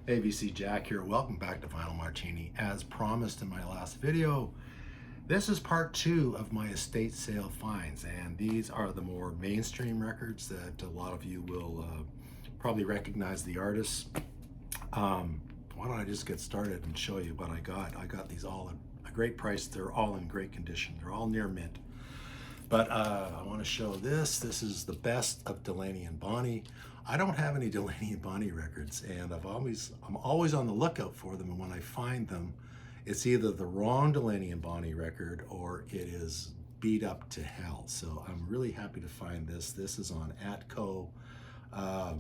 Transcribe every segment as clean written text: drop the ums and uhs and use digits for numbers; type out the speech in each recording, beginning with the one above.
AVC Jack here. Welcome back to Vinyl Martini. As promised in my last video, this is part two of my estate sale finds, and these are the more mainstream records that a lot of you will probably recognize the artists. Why don't I just get started and show you what I got? I got these all at a great price. They're all in great condition. They're all near mint. But I want to show this. This is the best of Delaney and Bonnie. I don't have any Delaney and Bonnie records, and I'm always on the lookout for them. And when I find them, it's either the wrong Delaney and Bonnie record or it is beat up to hell. So I'm really happy to find this. This is on Atco. A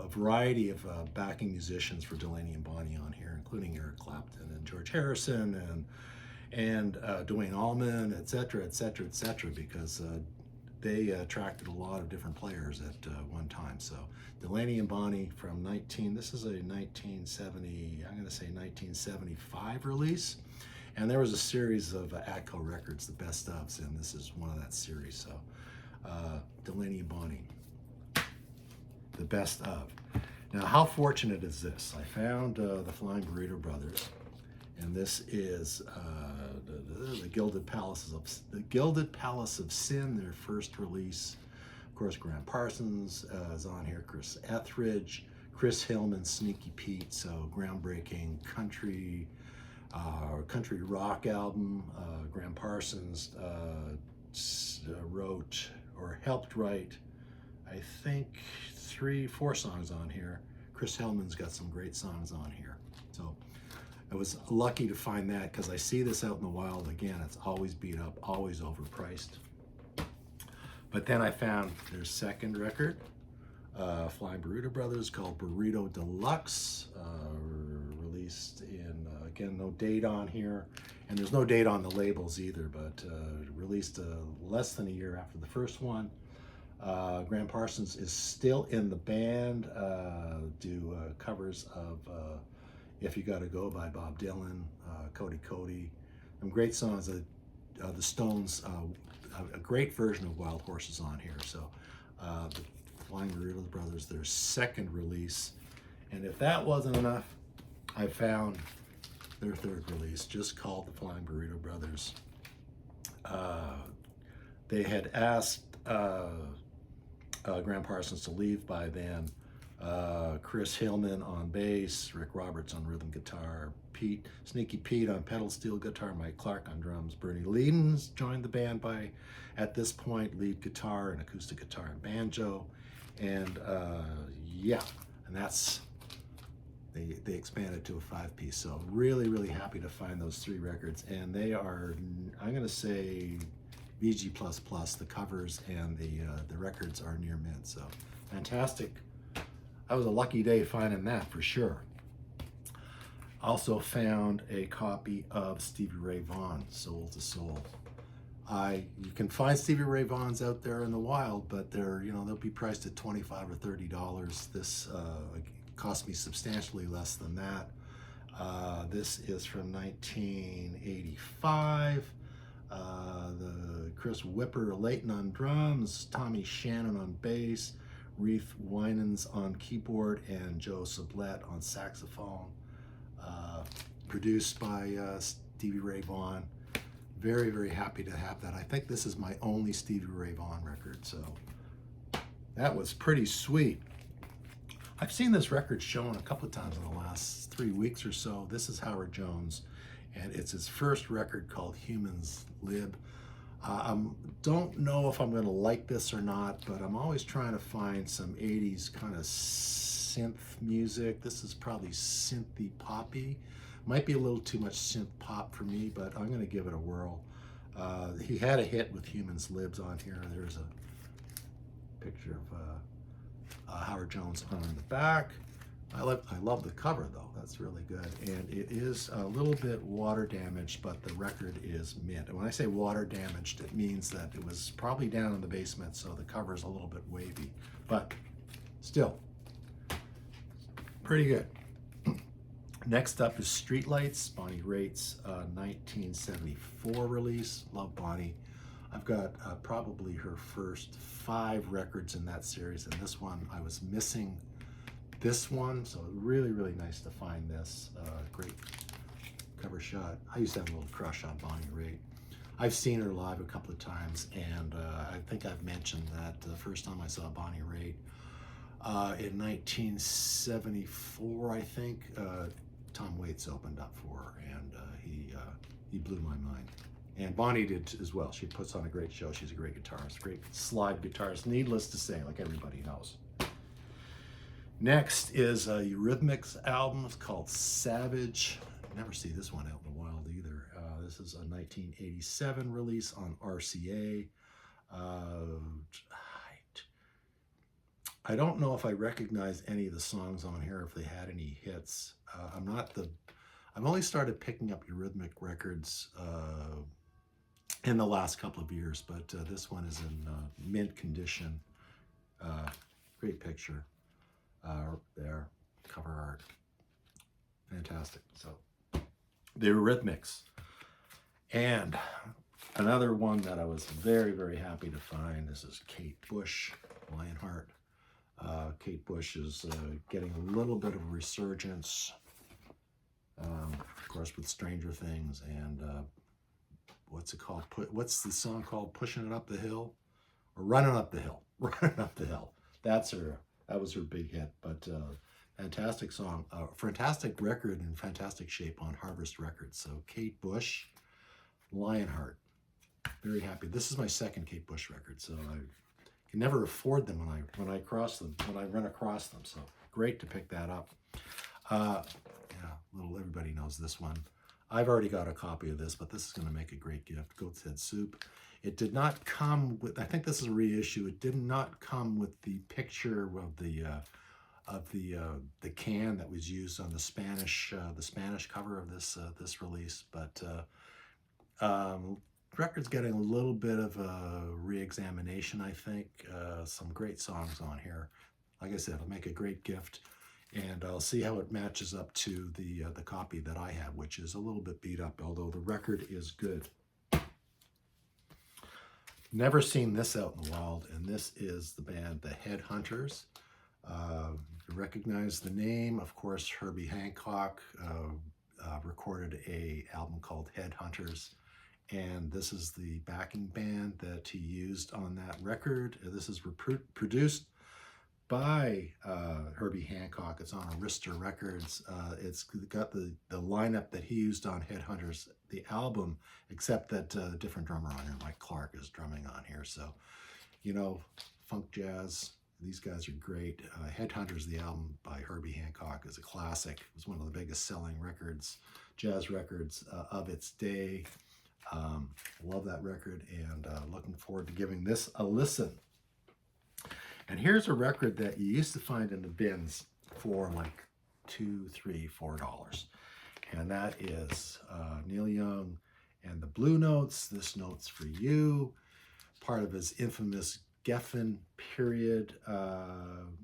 variety of backing musicians for Delaney and Bonnie on here, including Eric Clapton and George Harrison and Duane Allman, etc., etc., etc., because they attracted a lot of different players at one time. So Delaney and Bonnie from this is a 1970, I'm going to say 1975 release. And there was a series of Atco records, the best ofs, and this is one of that series. So Delaney and Bonnie, the best of. Now, how fortunate is this? I found the Flying Burrito Brothers, and this is the Gilded Palace of Sin, their first release. Of course, Graham Parsons is on here, Chris Etheridge, Chris Hillman, Sneaky Pete, so groundbreaking country rock album. Graham Parsons wrote or helped write, I think, 3-4 songs on here. Chris Hillman's got some great songs on here. So I was lucky to find that because I see this out in the wild. Again, it's always beat up, always overpriced. But then I found their second record, Flying Burrito Brothers, called Burrito Deluxe, released in, again, no date on here. And there's no date on the labels either, but released less than a year after the first one. Graham Parsons is still in the band, do covers of If You Gotta Go by Bob Dylan, Cody, some great songs. The Stones, a great version of Wild Horses on here. So the Flying Burrito Brothers, their second release. And if that wasn't enough, I found their third release, just called the Flying Burrito Brothers. They had asked Graham Parsons to leave by then. Chris Hillman on bass, Rick Roberts on rhythm guitar, Sneaky Pete on pedal steel guitar, Mike Clark on drums, Bernie Leadens joined the band at this point, lead guitar and acoustic guitar and banjo. And yeah, and they expanded to a 5-piece. So really, really happy to find those 3 records. And they are, I'm gonna say, VG++, the covers and the records are near mint. So fantastic. That was a lucky day finding that for sure. Also found a copy of Stevie Ray Vaughan, Soul to Soul. You can find Stevie Ray Vaughans out there in the wild, but they'll be priced at $25 or $30. This cost me substantially less than that. This is from 1985. The Chris Whipper Layton on drums, Tommy Shannon on bass, Reef Winans on keyboard, and Joe Sublette on saxophone. Produced by Stevie Ray Vaughan. Very, very happy to have that. I think this is my only Stevie Ray Vaughan record, so that was pretty sweet. I've seen this record shown a couple of times in the last 3 weeks or so. This is Howard Jones, and it's his first record called Humans Lib. Don't know if I'm going to like this or not, but I'm always trying to find some 80s kind of synth music. This is probably synthy poppy. Might be a little too much synth pop for me, but I'm going to give it a whirl. He had a hit with Humans Libs on here. There's a picture of Howard Jones on the back. I love the cover though. That's really good. And it is a little bit water damaged, but the record is mint. And when I say water damaged, it means that it was probably down in the basement, so the cover is a little bit wavy, but still pretty good. Next up is Streetlights, Bonnie Raitt's 1974 release. Love Bonnie. I've got probably her first 5 records in that series, and this one I was missing this one, so really, really nice to find this. Great cover shot. I used to have a little crush on Bonnie Raitt. I've seen her live a couple of times, and I think I've mentioned that the first time I saw Bonnie Raitt in 1974, I think, Tom Waits opened up for her, and he blew my mind. And Bonnie did as well. She puts on a great show. She's a great guitarist, great slide guitarist, needless to say, like everybody knows. Next is a Eurythmics album. It's called Savage. Never see this one out in the wild either. This is a 1987 release on RCA. I don't know if I recognize any of the songs on here, if they had any hits. I've only started picking up Eurythmic records in the last couple of years, but this one is in mint condition. Great picture there, cover art, fantastic. So the Eurythmics. And another one that I was very, very happy to find, this is Kate Bush, Lionheart. Kate Bush is getting a little bit of a resurgence, of course, with Stranger Things, and what's it called? What's the song called? Pushing It Up the Hill? Or Running Up the Hill? Running Up the Hill. That was her big hit, but fantastic song, fantastic record, in fantastic shape on Harvest Records. So Kate Bush, Lionheart, very happy. This is my second Kate Bush record, so I can never afford them when I run across them. So great to pick that up. Everybody knows this one. I've already got a copy of this, but this is going to make a great gift. Goat's Head Soup. It did not come with, I think this is a reissue. It did not come with the picture of the can that was used on the Spanish cover of this release. But record's getting a little bit of a re-examination, I think. Some great songs on here. Like I said, it'll make a great gift, and I'll see how it matches up to the copy that I have, which is a little bit beat up, although the record is good. Never seen this out in the wild, and this is the band The Headhunters. You recognize the name, of course. Herbie Hancock recorded an album called Headhunters, and this is the backing band that he used on that record. This is produced by Herbie Hancock. It's on Arista Records. It's got the lineup that he used on Headhunters, the album, except that a different drummer on here, Mike Clark, is drumming on here. So, you know, funk jazz, these guys are great. Headhunters, the album by Herbie Hancock, is a classic. It was one of the biggest selling records, jazz records of its day. Love that record, and looking forward to giving this a listen. And here's a record that you used to find in the bins for like $2, $3, $4. And that is Neil Young and the Blue Notes, This Note's for You, part of his infamous Geffen period. I'm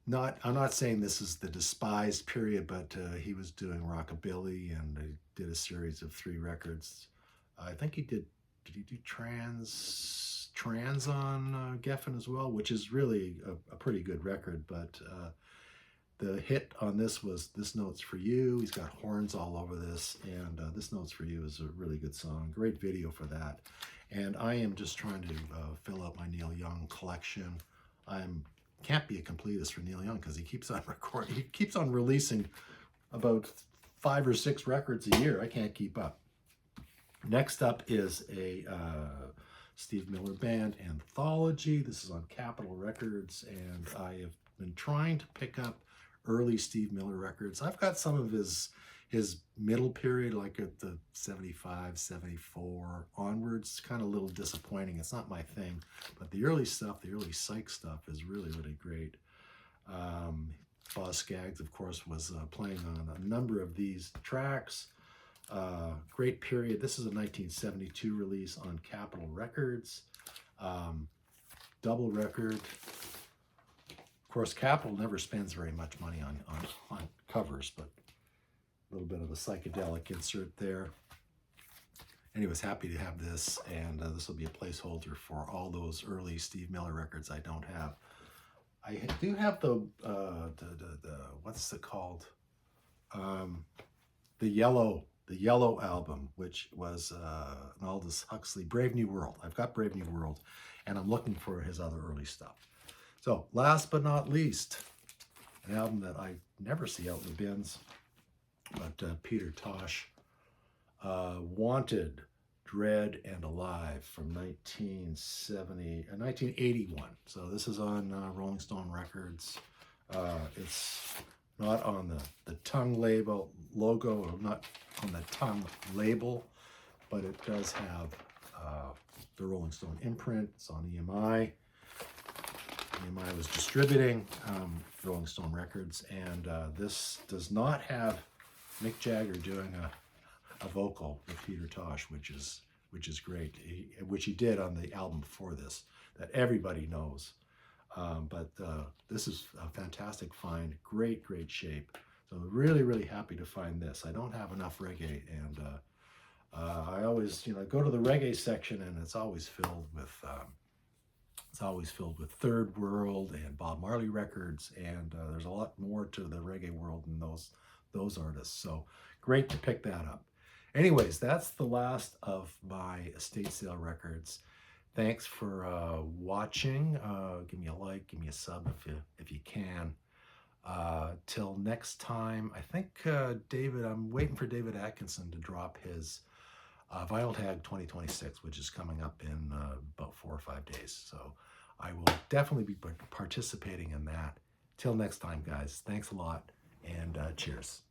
not saying this is the despised period, but he was doing rockabilly, and he did a series of 3 records. I think he did he do Trans on Geffen as well, which is really a pretty good record, but the hit on this was This Note's for You. He's got horns all over this, and This Note's for You is a really good song. Great video for that. And I am just trying to fill out my Neil Young collection. Can't be a completist for Neil Young because he keeps on recording. He keeps on releasing about 5 or 6 records a year. I can't keep up. Next up is a Steve Miller Band anthology. This is on Capitol Records, and I have been trying to pick up early Steve Miller records. I've got some of his middle period, like at the 75, 74 onwards. It's kind of a little disappointing. It's not my thing, but the early stuff, the early Psych stuff, is really, really great. Boz Scaggs, of course, was playing on a number of these tracks. Great period. This is a 1972 release on Capitol Records. Double record. Of course, Capitol never spends very much money on covers, but a little bit of a psychedelic insert there. Anyways, happy to have this, and this will be a placeholder for all those early Steve Miller records I don't have. I do have the what's it called? The Yellow album, which was an Aldous Huxley, Brave New World. I've got Brave New World, and I'm looking for his other early stuff. So last but not least, an album that I never see out in the bins, but Peter Tosh, Wanted, Dread, and Alive from 1981. So this is on Rolling Stone Records. It's not on the tongue logo, or not on the tongue label, but it does have the Rolling Stone imprint. It's on EMI. EMI was distributing Rolling Stone Records, and this does not have Mick Jagger doing a vocal with Peter Tosh, which is great, which he did on the album before this that everybody knows. But this is a fantastic find, great shape. So really happy to find this. I don't have enough reggae, and I always go to the reggae section, and it's always filled with Third World and Bob Marley records, and there's a lot more to the reggae world than those artists. So great to pick that up. Anyways, that's the last of my estate sale records. Thanks for watching. Give me a like, give me a sub if you can. Till next time, I think I'm waiting for David Atkinson to drop his Vinyl Tag 2026, which is coming up in about 4 or 5 days. So I will definitely be participating in that. Till next time, guys. Thanks a lot, and cheers.